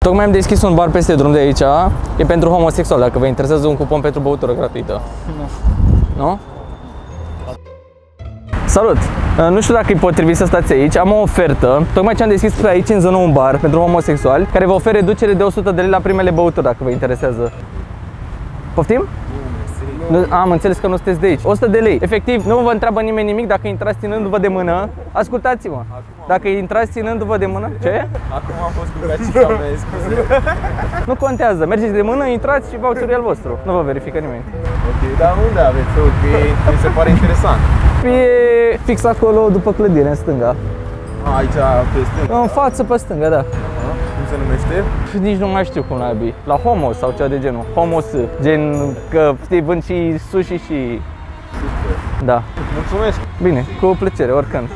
Tocmai am deschis un bar peste drum de aici, e pentru homosexual, dacă vă interesează un cupon pentru băutură gratuită. Nu? Salut! Nu știu dacă e potrivit să stați aici, am o ofertă. Tocmai ce am deschis aici în zonă un bar pentru homosexuali care vă oferă reducere de 100 de lei la primele băuturi, dacă vă interesează. Poftim? Am înțeles că nu sunteți de aici. 100 de lei. Efectiv, nu vă întreabă nimeni nimic dacă intrați ținându-vă de mână. Ascultați-mă. Dacă intrați ținându-vă de mână. Ce? Acum am fost cu gacica mea, scuze. Nu contează. Mergeți de mână, intrați și voucherul e al vostru. Nu vă verifică nimeni. Ok, dar unde aveți? Ok, mi se pare interesant. E fix acolo după clădire, în stânga. Aici, pe stânga? În față, pe stânga, da. Cum se numește? Nici nu mai știu cum naibii. La Homos sau ceva de genul. Homos. Gen că știi, vând și sushi și... Da. Mulțumesc! Bine, cu plăcere, oricând.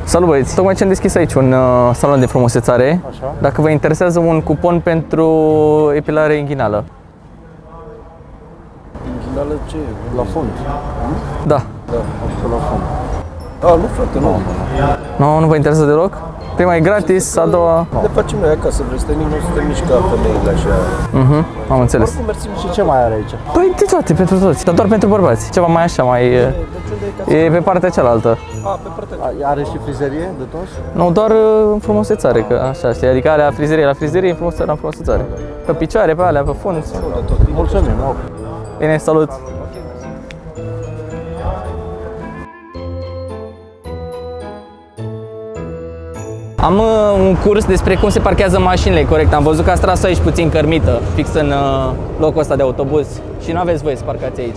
Salut băieți! Tocmai ce am deschis aici un salon de frumusețare. Așa. Dacă vă interesează un cupon pentru epilare inghinală. Inghinală ce? La fond? Da. Da, acolo la fond. A, nu frate, nu. Nu vă interesează deloc? Prima e gratis, a doua... Ne facem noi acasă, vrei să te nu suntem mici ca femeile așa. Am înțeles. Oricum mersim și ce mai are aici? Păi de toate, pentru toți, dar doar pentru bărbați. Ceva mai așa, mai... E pe partea cealaltă. A, pe partea. Are și frizerie de toți? Nu, doar frumusețare, că așa știi, adică alea frizerie la frizerie, frumusețare la frumusețare. Pe picioare, pe alea, pe fund. Mulțumim, Bine, salut! Am un curs despre cum se parchează mașinile, corect. Am văzut că ați tras aici puțin cărmită, fix în locul ăsta de autobuz și nu aveți voie să parcați aici.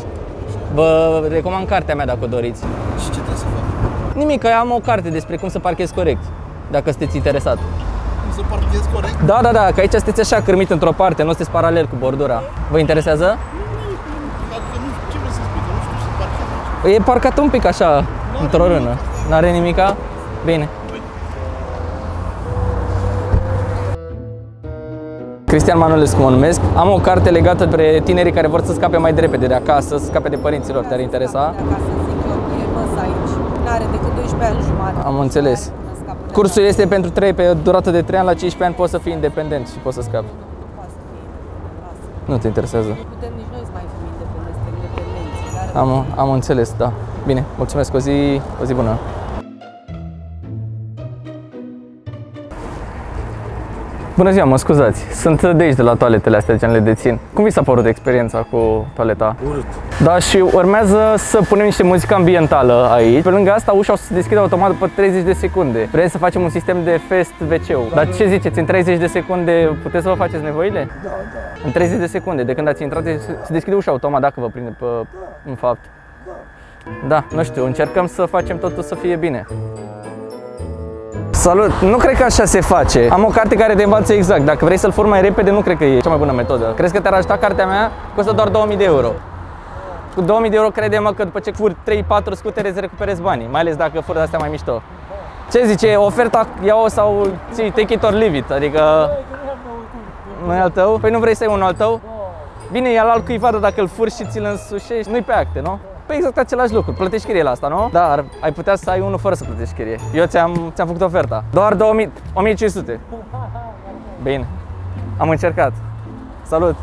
Vă recomand cartea mea dacă o doriți. Și ce trebuie să fac? Nimic, că am o carte despre cum să parchezi corect, dacă sunteți interesat. Cum să parchezi corect? Da, că aici sunteți așa cărmit într-o parte, nu sunteți paralel cu bordura. Vă interesează? Adică nu știu ce vrei să spui, că nu știu să parchezi aici. E parcat un pic așa, într-o rână. N-are nimica? Bine. Cristian Manolescu mă numesc. Am o carte legată pe tinerii care vor să scape mai de repede de acasă, să scape de părinților. Te-ar interesa? Acasă zic eu, e măs aici. N-are decât 12 ani jumătate. Am înțeles. Cursul este pentru 3, pe durată de 3 ani, la 15 ani poți să fii independent și poți să scapi. Nu te interesează? Nu putem nici noi să mai fim independenți. Am înțeles, da. Bine, mulțumesc, o zi bună. Bună ziua, mă scuzați. Sunt de aici, de la toaletele astea, ce le dețin. Cum vi s-a părut experiența cu toaleta? Urât. Da, și urmează să punem niște muzică ambientală aici. Pe lângă asta, ușa o să se deschide automat după 30 de secunde. Vrem să facem un sistem de fast WC-ul. Dar ce ziceți, în 30 de secunde puteți să vă faceți nevoile? Da. În 30 de secunde, de când ați intrat, se deschide ușa automat dacă vă prinde în fapt. Da, nu știu, încercăm să facem totul să fie bine. Salut! Nu cred că așa se face. Am o carte care te învață exact. Dacă vrei să-l furi mai repede, nu cred că e cea mai bună metodă. Crezi că te-ar ajuta cartea mea? Costă doar 2000 de euro. Cu 2000 de euro crede-mă că după ce furi 3-4 scutere îți recuperezi banii. Mai ales dacă furi de-astea mai mișto. Ce zice? Oferta ia-o sau ții, take it or leave it. Adică... Nu e al tău? Păi nu vrei să iei unul al tău? Bine, e al altcuiva, dar dacă îl furi și ți-l însușești, nu-i pe acte, nu? Păi exact același lucru, plătești chirie la asta, nu? Dar ai putea să ai unul fără să plătești chirie. Eu ți-am făcut oferta. Doar 1500. Bine. Am încercat. Salut!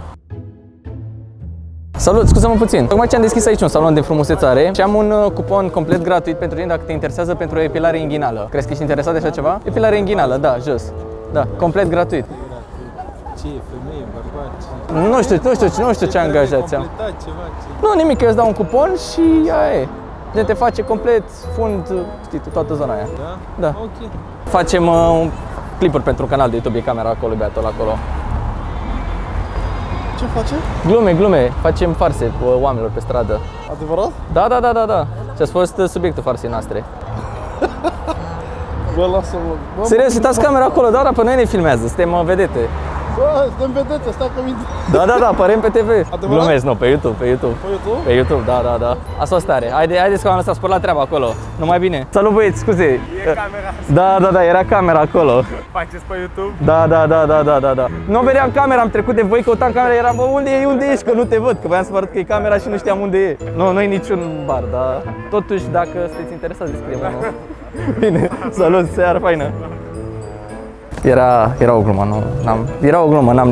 Salut, scuză-mă puțin. Tocmai ce am deschis aici un salon de frumusețare și am un cupon complet gratuit pentru tine dacă te interesează pentru o epilare inghinală. Crezi că ești interesat de așa ceva? Epilare inghinală, da, jos. Da, complet gratuit. Ce e, femeie, bărbați? Nu știu ce angajați am. Nu, nimic, eu îți dau un cupon și aia e. De te face complet fund, știi, toată zona aia. Da? Da. Ok. Facem clipuri pentru un canal de YouTube, e camera acolo, beatul acolo. Ce face? Glume, facem farse oamenilor pe stradă. Adevărat? Da. Și ați fost subiectul farsei noastre. Bă, lasă-mă. Serios, uitați camera acolo, da, pe noi ne filmează, suntem vedete. Bă, suntem vedete, stai că minte. Da, apărem pe TV. Adevărat? Glumesc, nu, pe YouTube. Pe YouTube? Pe YouTube, da. Asta o stare. Haideți că am lăsat spor la treabă acolo. Numai bine. Salut băieți, scuze. E camera. Da, era camera acolo. Faceți pe YouTube? Da. Nu vedeam camera, am trecut de voi, căutam camera, eram, bă, unde ești, că nu te văd, că voiam să vă arăt că e camera și nu știam unde e. Nu e niciun bar, dar totuși, dacă sunteți interesați, descriem unul. Bine, salut, seară faină. Era o glumă, era o glumă, n-am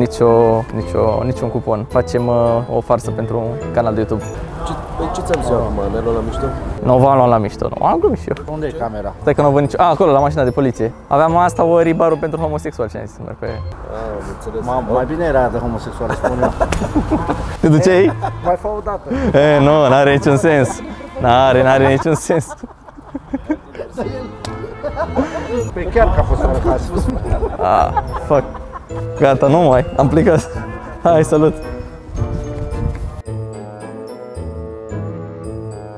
niciun cupon. Facem o farsă pentru un canal de YouTube. Ce ți-am zis acum? Ne luăm la mișto? Nu v-am luat la mișto, nu. Am glumit și eu. Unde e camera? Stai că nu văd nicio... acolo, la mașina de poliție. Aveam asta, o ribarul pentru homosexual, ce am zis să merg pe... Am înțeles. Mai bine era de homosexual, spun eu. Te duceai? Mai fă o dată. Nu, n-are niciun sens. N-are niciun sens. Păi chiar că a fost un caz. Fuck. Gata, nu mai. Am plecat. Hai, salut.